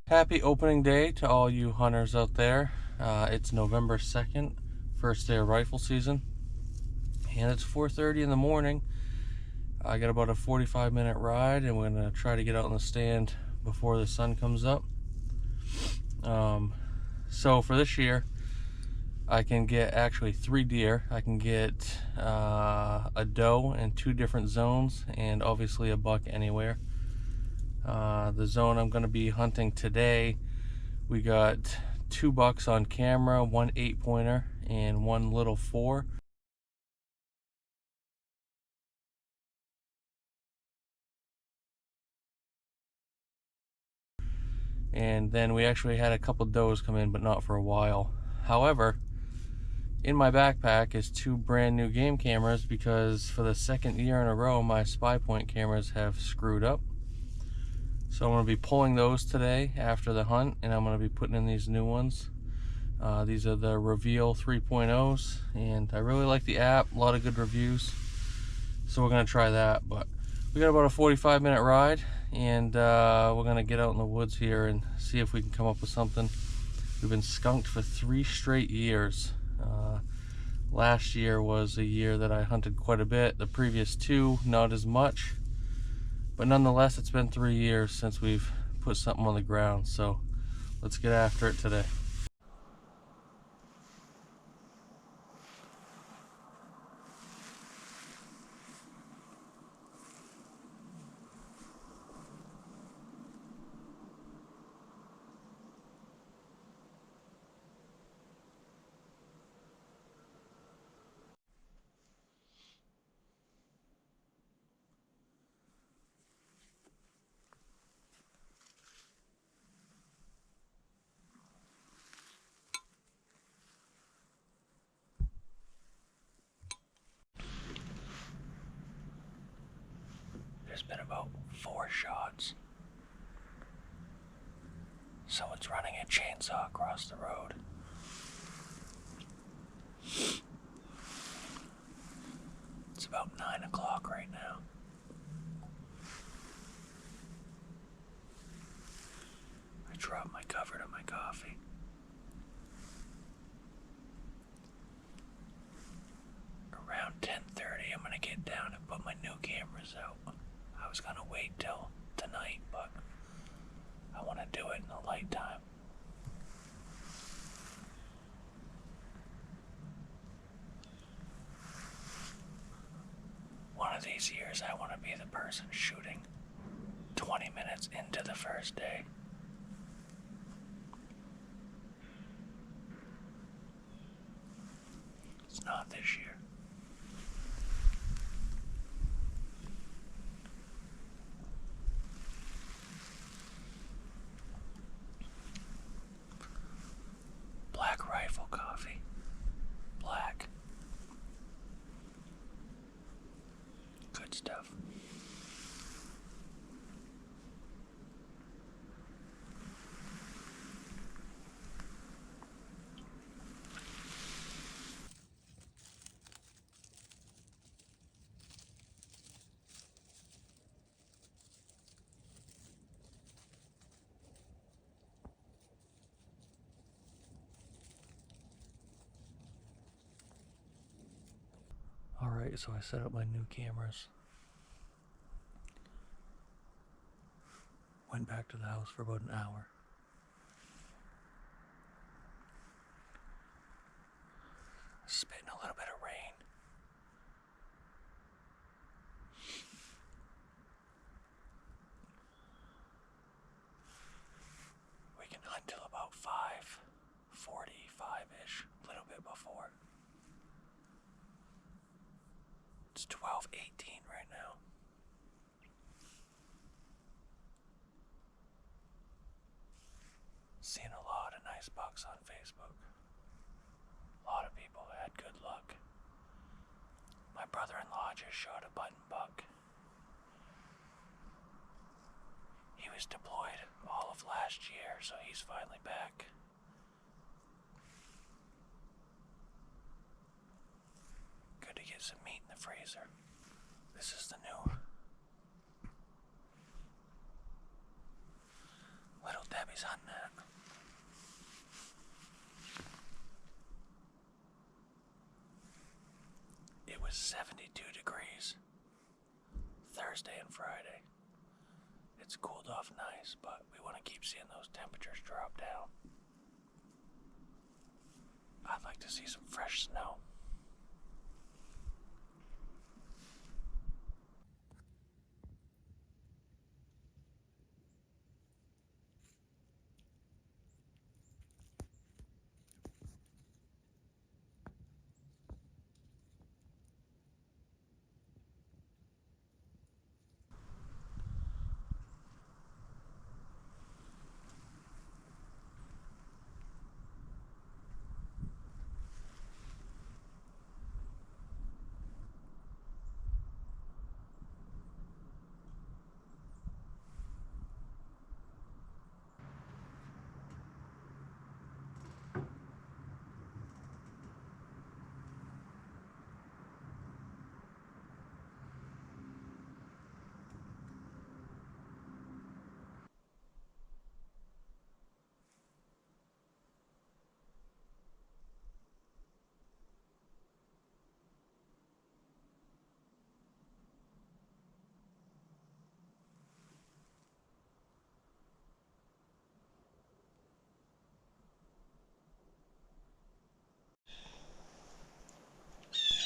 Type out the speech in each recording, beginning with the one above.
Happy opening day to all you hunters out there. It's November 2nd, first day of rifle season, and it's 4:30 in the morning. I got about a 45-minute ride, and we're gonna try to get out in the stand before the sun comes up. So for this year, I can get actually 3 deer. I can get a doe in 2 different zones, and obviously a buck anywhere. The zone I'm going to be hunting today, we got 2 bucks on camera, 1 8-pointer and 1 little 4. And then we actually had a couple does come in, but not for a while. However, in my backpack is 2 brand new game cameras, because for the 2nd year in a row my spy point cameras have screwed up. So I'm going to be pulling those today after the hunt, and I'm going to be putting in these new ones. These are the Reveal 3.0s, and I really like the app, a lot of good reviews. So we're going to try that, but we got about a 45-minute ride, and we're going to get out in the woods here and see if we can come up with something. We've been skunked for 3 straight years. Last year was a year that I hunted quite a bit. The previous 2, not as much. But nonetheless, it's been 3 years since we've put something on the ground, so let's get after it today. There's been about 4 shots. Someone's running a chainsaw across the road. It's about 9 o'clock right now. I dropped my cover to my coffee. Around 10:30, I'm gonna get down and put my new cameras out. I was gonna wait till tonight, but I want to do it in the light time. One of these years, I want to be the person shooting 20 minutes into the first day. It's not this year. Black Rifle coffee. Black. Good stuff. Alright, so I set up my new cameras. Went back to the house for about an hour. Spitting a little bit of rain. We can hunt till about 5:45-ish, a little bit before. It's 12:18 right now. Seeing a lot of nice bucks on Facebook. A lot of people had good luck. My brother-in-law just shot a button buck. He was deployed all of last year, so he's finally back. Good to get some meat in the freezer. This is the new Little Debbie he's hunting at. It was 72 degrees Thursday and Friday. It's cooled off nice, but we want to keep seeing those temperatures drop down. I'd like to see some fresh snow.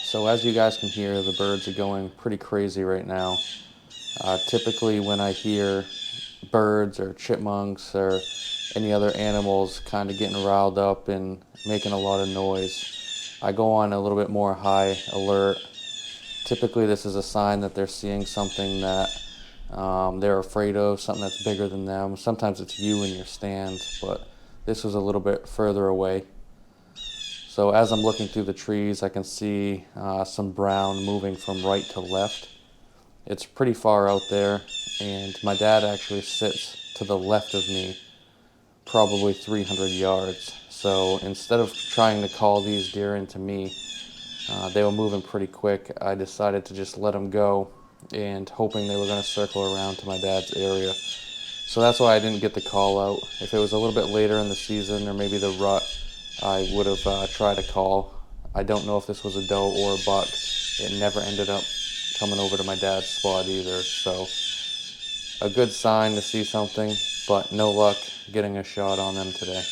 So as you guys can hear, the birds are going pretty crazy right now. Typically when I hear birds or chipmunks or any other animals kind of getting riled up and making a lot of noise, I go on a little bit more high alert. Typically this is a sign that they're seeing something that they're afraid of, something that's bigger than them. Sometimes it's you in your stand, but this was a little bit further away. So as I'm looking through the trees, I can see some brown moving from right to left. It's pretty far out there, and my dad actually sits to the left of me, probably 300 yards. So instead of trying to call these deer into me, they were moving pretty quick. I decided to just let them go, and hoping they were going to circle around to my dad's area. So that's why I didn't get the call out. If it was a little bit later in the season, or maybe the rut, I would have tried to call. I don't know if this was a doe or a buck. It never ended up coming over to my dad's spot either. So a good sign to see something, but no luck getting a shot on them today.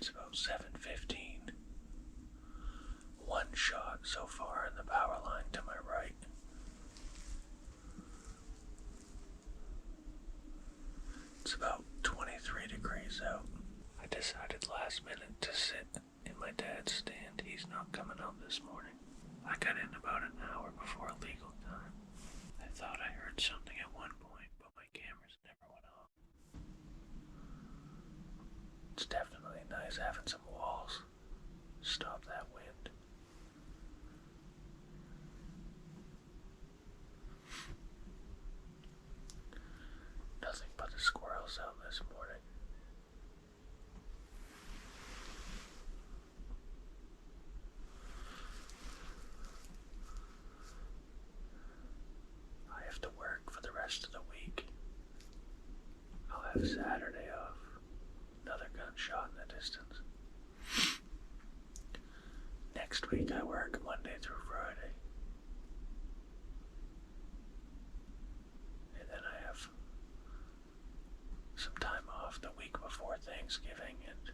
It's about 7:15. One shot so far in the power line to my right. It's about 23 degrees out. I decided last minute to sit in my dad's stand. He's not coming out this morning. I got in about an hour before legal time. I thought I heard something at one point, but my cameras never went off. It's definitely nice having some walls. Stop that wind. Nothing but the squirrels out this morning. I have to work for the rest of the week. I'll have Saturday off. Another gunshot in the distance. Next week I work Monday through Friday. And then I have some time off the week before Thanksgiving and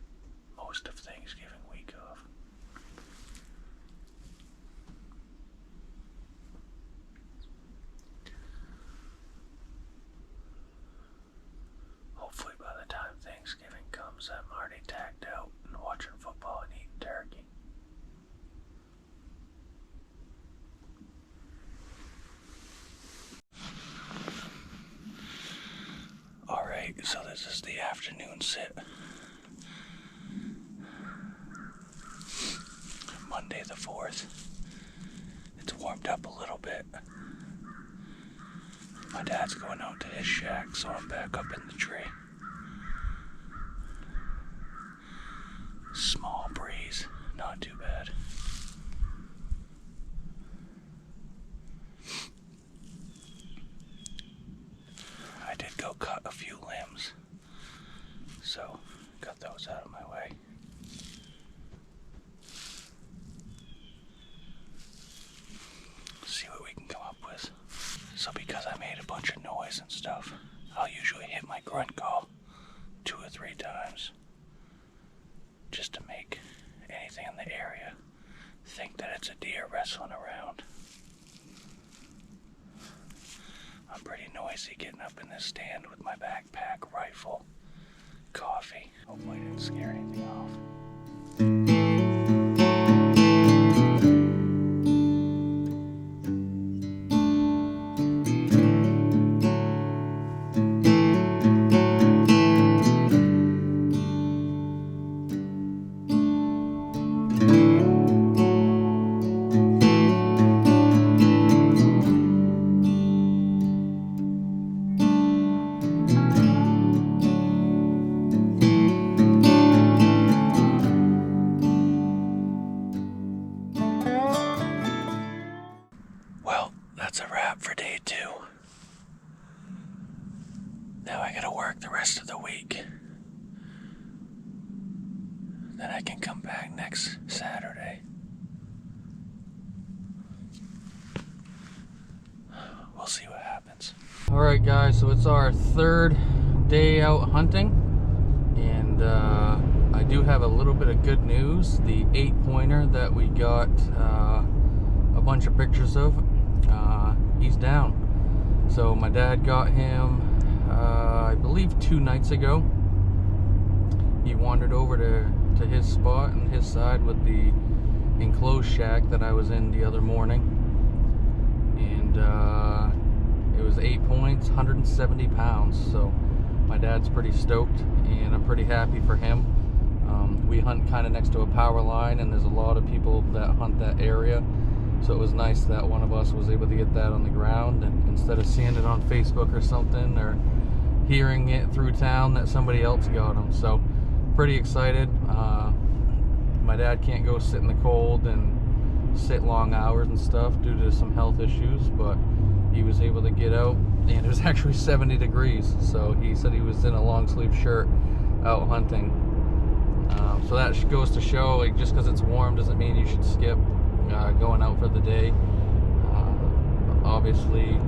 most of Thanksgiving week off. Hopefully by the time Thanksgiving comes, I'm already tagged out and watching football and eating turkey. Alright, so this is the afternoon sit. Monday the 4th. It's warmed up a little bit. My dad's going out to his shack, so I'm back up in the tree. Small breeze, not too bad. I did go cut a few limbs, so got those out of my way. See what we can come up with. So because I made a bunch of noise and stuff, I'll usually hit my grunt call 2 or 3 times just to make anything in the area think that it's a deer wrestling around. I'm pretty noisy getting up in this stand with my backpack, rifle, coffee. Hopefully I didn't scare anything off. That's a wrap for day 2. Now I gotta work the rest of the week. Then I can come back next Saturday. We'll see what happens. Alright guys, so it's our 3rd day out hunting. And I do have a little bit of good news. The 8-pointer that we got a bunch of pictures of, he's down. So my dad got him, I believe 2 nights ago. He wandered over to his spot and his side with the enclosed shack that I was in the other morning. And it was 8 points, 170 pounds. So my dad's pretty stoked and I'm pretty happy for him. We hunt kind of next to a power line and there's a lot of people that hunt that area. So it was nice that one of us was able to get that on the ground, and instead of seeing it on Facebook or something, or hearing it through town that somebody else got them. So pretty excited. My dad can't go sit in the cold and sit long hours and stuff due to some health issues, but he was able to get out, and it was actually 70 degrees. So he said he was in a long sleeve shirt out hunting. So that goes to show, like, just because it's warm doesn't mean you should skip going out for the day. Obviously,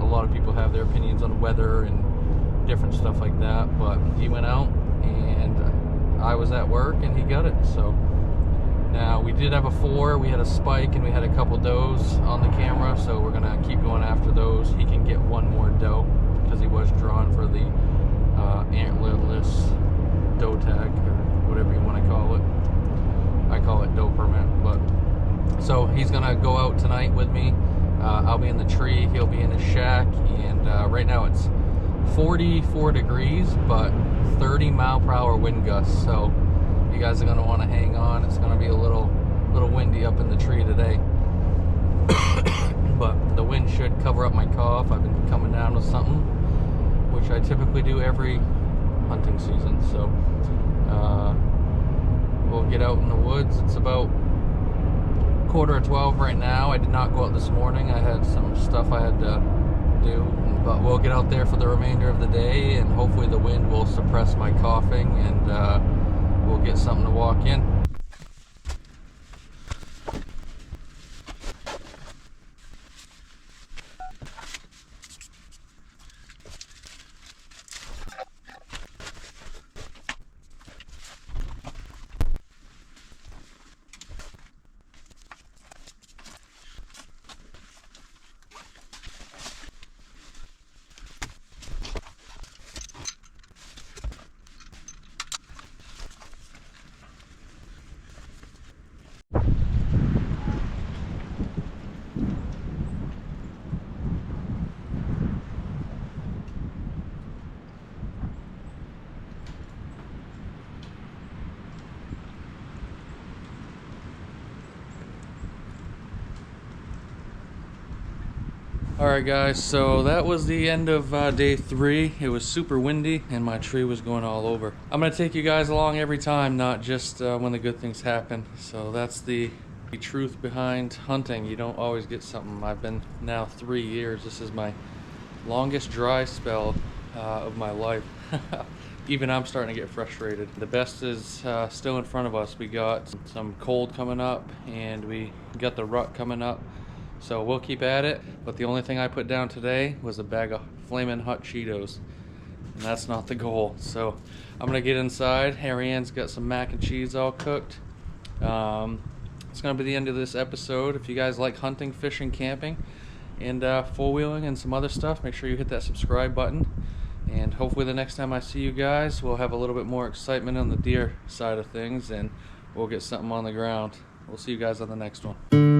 a lot of people have their opinions on weather and different stuff like that, but he went out and I was at work and he got it. So now we did have a 4, we had a spike and we had a couple does on the camera, so we're gonna keep going after those. He can get 1 more doe because he was drawn for the antlerless doe tag, or whatever you want to call it. I call it doe permit. But so he's gonna go out tonight with me. I'll be in the tree, he'll be in his shack, and right now it's 44 degrees, but 30 mile/hour wind gusts. So you guys are gonna want to hang on. It's gonna be a little windy up in the tree today. But the wind should cover up my cough. I've been coming down with something, which I typically do every hunting season. So we'll get out in the woods. It's about 11:45 right now. I did not go out this morning. I had some stuff I had to do, but we'll get out there for the remainder of the day, and hopefully the wind will suppress my coughing, and we'll get something to walk in. Alright guys, so that was the end of day 3. It was super windy and my tree was going all over. I'm going to take you guys along every time, not just when the good things happen. So that's the truth behind hunting. You don't always get something. I've been now 3 years. This is my longest dry spell of my life. Even I'm starting to get frustrated. The best is still in front of us. We got some cold coming up and we got the rut coming up. So we'll keep at it, but the only thing I put down today was a bag of flaming hot Cheetos, and that's not the goal. So I'm gonna get inside. Harry Ann's got some mac and cheese all cooked. It's gonna be the end of this episode. If you guys like hunting, fishing, camping, and four-wheeling and some other stuff, make sure you hit that subscribe button. And hopefully the next time I see you guys, we'll have a little bit more excitement on the deer side of things, and we'll get something on the ground. We'll see you guys on the next one.